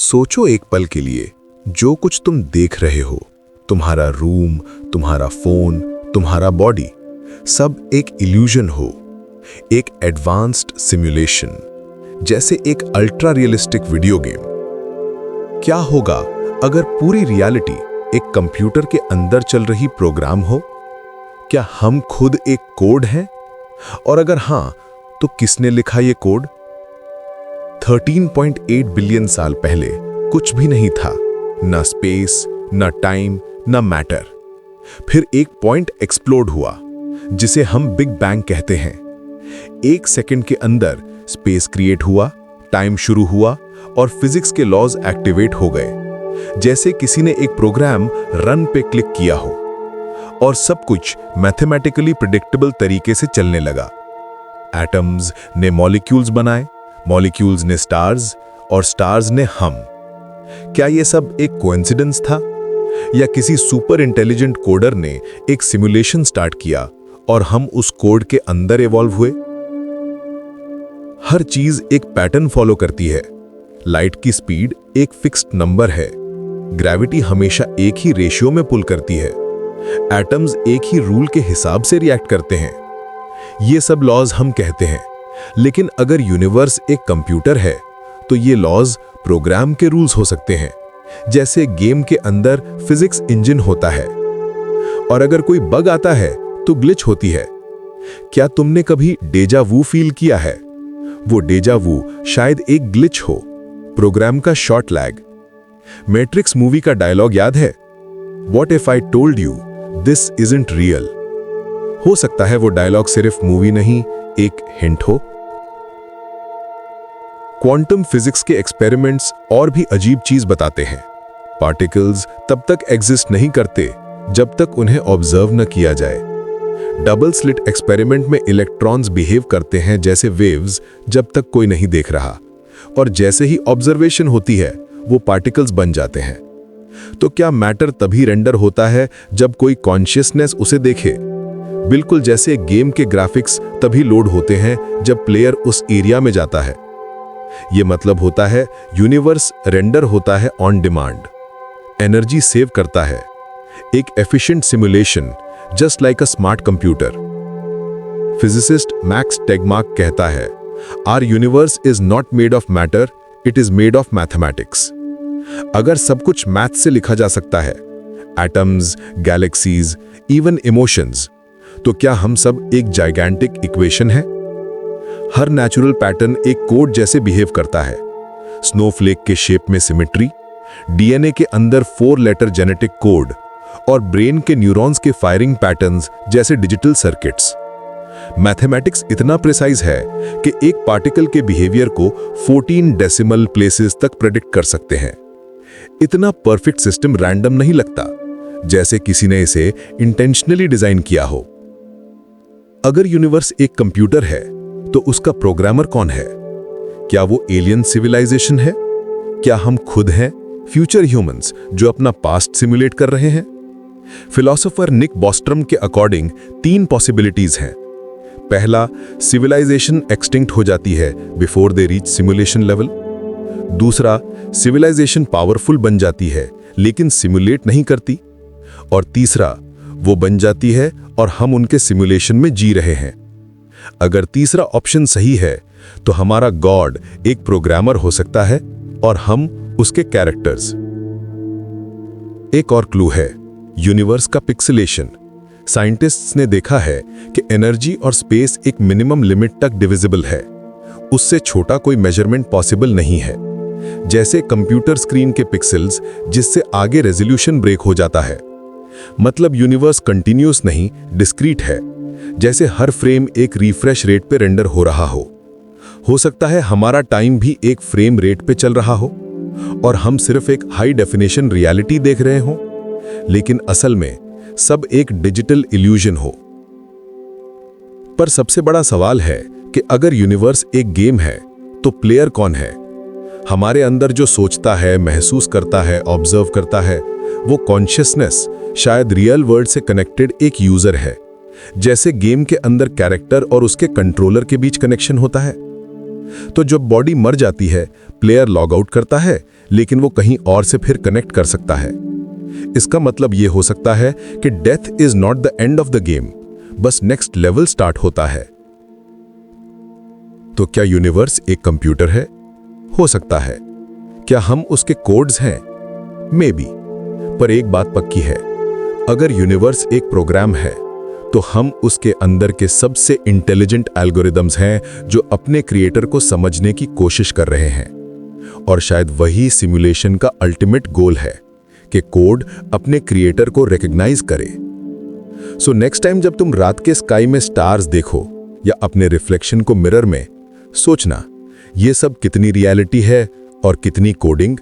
सोचो एक पल के लिए, जो कुछ तुम देख रहे हो, तुम्हारा रूम, तुम्हारा फोन, तुम्हारा बॉडी, सब एक इल्यूजन हो, एक एडवांस्ड सिमुलेशन, जैसे एक अल्ट्रा रियलिस्टिक वीडियो गेम। क्या होगा अगर पूरी रियलिटी एक कंप्यूटर के अंदर चल रही प्रोग्राम हो? क्या हम खुद एक कोड हैं? और अगर हां, तो किसने लिखा ये कोड? 13.8 बिलियन साल पहले कुछ भी नहीं था, ना स्पेस, ना टाइम, ना मैटर। फिर एक पॉइंट एक्सप्लोड हुआ, जिसे हम बिग बैंग कहते हैं। 1 सेकंड के अंदर स्पेस क्रिएट हुआ, टाइम शुरू हुआ और फिजिक्स के लॉज एक्टिवेट हो गए, जैसे किसी ने एक प्रोग्राम रन पे क्लिक किया हो और सब कुछ मैथमेटिकली प्रिडिक्टेबल तरीके से चलने लगा। एटम्स ने मॉलिक्यूल्स बनाए, मॉलिक्यूल्स ने स्टार्स और स्टार्स ने हम। क्या यह सब एक कोइंसिडेंस था, या किसी सुपर इंटेलिजेंट कोडर ने एक सिमुलेशन स्टार्ट किया और हम उस कोड के अंदर इवॉल्व हुए? हर चीज एक पैटर्न फॉलो करती है। लाइट की स्पीड एक फिक्स्ड नंबर है, ग्रेविटी हमेशा एक ही रेशियो में पुल करती है, एटम्स एक ही रूल के हिसाब से रिएक्ट करते हैं। ये सब लॉज हम कहते हैं, लेकिन अगर यूनिवर्स एक कंप्यूटर है तो ये लॉज प्रोग्राम के रूल्स हो सकते हैं, जैसे गेम के अंदर फिजिक्स इंजन होता है। और अगर कोई बग आता है तो ग्लिच होती है। क्या तुमने कभी डेजा वू फील किया है? वो डेजा वू शायद एक ग्लिच हो, प्रोग्राम का शॉर्ट लैग। मैट्रिक्स मूवी का डायलॉग याद है? What if I told you this isn't real? हो सकता है वो डायलॉग सिर्फ मूवी नहीं, एक हिंट हो। क्वांटम फिजिक्स के एक्सपेरिमेंट्स और भी अजीब चीज बताते हैं। पार्टिकल्स तब तक एग्जिस्ट नहीं करते जब तक उन्हें ऑब्जर्व न किया जाए। डबल स्लिट एक्सपेरिमेंट में इलेक्ट्रॉन्स बिहेव करते हैं जैसे वेव्स जब तक कोई नहीं देख रहा, और जैसे ही ऑब्जर्वेशन होती है वो पार्टिकल्स बन जाते हैं। तो क्या मैटर तभी रेंडर होता है जब कोई कॉन्शियसनेस उसे देखे? बिल्कुल जैसे गेम के ग्राफिक्स तभी लोड होते हैं जब प्लेयर उस एरिया में जाता है। यह मतलब होता है यूनिवर्स रेंडर होता है ऑन डिमांड, एनर्जी सेव करता है, एक efficient simulation, just like a smart computer. Physicist Max Tegmark कहता है, our universe is not made of matter, it is made of mathematics. अगर सब कुछ मैथ से लिखा जा सकता है, एटम्स, गैलेक्सीज, इवन इमोशंस, तो क्या हम सब एक जाइगैंटिक इक्वेशन है? हर नेचुरल पैटर्न एक कोड जैसे बिहेव करता है। स्नोफ्लेक के शेप में सिमेट्री, डीएनए के अंदर 4 लेटर जेनेटिक कोड और ब्रेन के न्यूरॉन्स के फायरिंग पैटर्न्स जैसे डिजिटल सर्किट्स। मैथमेटिक्स इतना प्रिसाइज है कि एक पार्टिकल के बिहेवियर को 14 डेसिमल प्लेसेस तक प्रेडिक्ट कर सकते हैं। इतना परफेक्ट सिस्टम रैंडम नहीं लगता, जैसे किसी ने इसे इंटेंशनली डिजाइन किया हो। अगर यूनिवर्स एक कंप्यूटर है तो उसका प्रोग्रामर कौन है? क्या वो एलियन सिविलाइजेशन है? क्या हम खुद हैं, फ्यूचर ह्यूमंस जो अपना पास्ट सिमुलेट कर रहे हैं? फिलोसोफर निक बॉस्ट्रम के अकॉर्डिंग 3 पॉसिबिलिटीज हैं। पहला, सिविलाइजेशन एक्सटिंक्ट हो जाती है before they reach simulation level. दूसरा, सिविलाइजेशन पावरफुल बन जाती है लेकिन सिमुलेट नहीं करती। और तीसरा, वो बन जाती है और हम उनके सिमुलेशन में जी रहे हैं। अगर तीसरा ऑप्शन सही है तो हमारा गॉड एक प्रोग्रामर हो सकता है और हम उसके कैरेक्टर्स। एक और क्लू है यूनिवर्स का पिक्सेलेशन। साइंटिस्ट्स ने देखा है कि एनर्जी और स्पेस एक मिनिमम लिमिट तक डिविजिबल है, उससे छोटा कोई मेजरमेंट पॉसिबल नहीं है। जैसे कंप्यूटर स्क्रीन के पिक्सेल्स, जिससे आगे रेजोल्यूशन ब्रेक हो जाता है। मतलब यूनिवर्स कंटिन्यूअस नहीं, डिस्क्रीट है, जैसे हर फ्रेम एक रिफ्रेश रेट पे रेंडर हो रहा हो सकता है हमारा टाइम भी एक फ्रेम रेट पे चल रहा हो और हम सिर्फ एक हाई डेफिनेशन रियलिटी देख रहे हो, लेकिन असल में सब एक डिजिटल इल्यूजन हो। पर सबसे बड़ा सवाल है कि अगर यूनिवर्स एक गेम है तो प्लेयर कौन है? हमारे अंदर जो सोचता है, महसूस करता है, ऑब्जर्व करता है, वो कॉन्शियसनेस शायद रियल वर्ल्ड से कनेक्टेड एक यूजर है, जैसे गेम के अंदर कैरेक्टर और उसके कंट्रोलर के बीच कनेक्शन होता है। तो जब बॉडी मर जाती है, प्लेयर लॉग आउट करता है, लेकिन वो कहीं और से फिर कनेक्ट कर सकता है। इसका मतलब ये हो सकता है कि death is not the end of the game, बस नेक्स्ट लेवल स्टार्ट होता है। तो क्या यूनिवर्स एक कंप्यूटर है? हो सकता है। क्या हम उसके कोड्स हैं? May be. पर एक बात पक्की है, अगर यूनिवर्स एक प्रोग्राम है तो हम उसके अंदर के सबसे इंटेलिजेंट एल्गोरिदम्स हैं जो अपने क्रिएटर को समझने की कोशिश कर रहे हैं। और शायद वही सिमुलेशन का अल्टीमेट गोल है कि कोड अपने क्रिएटर को रिकॉग्नाइज करे। सो नेक्स्ट टाइम जब तुम रात के स्काई में स्टार्स देखो या अपने रिफ्लेक्शन को मिरर में, सोचना ये सब कितनी रियलिटी है और कितनी कोडिंग।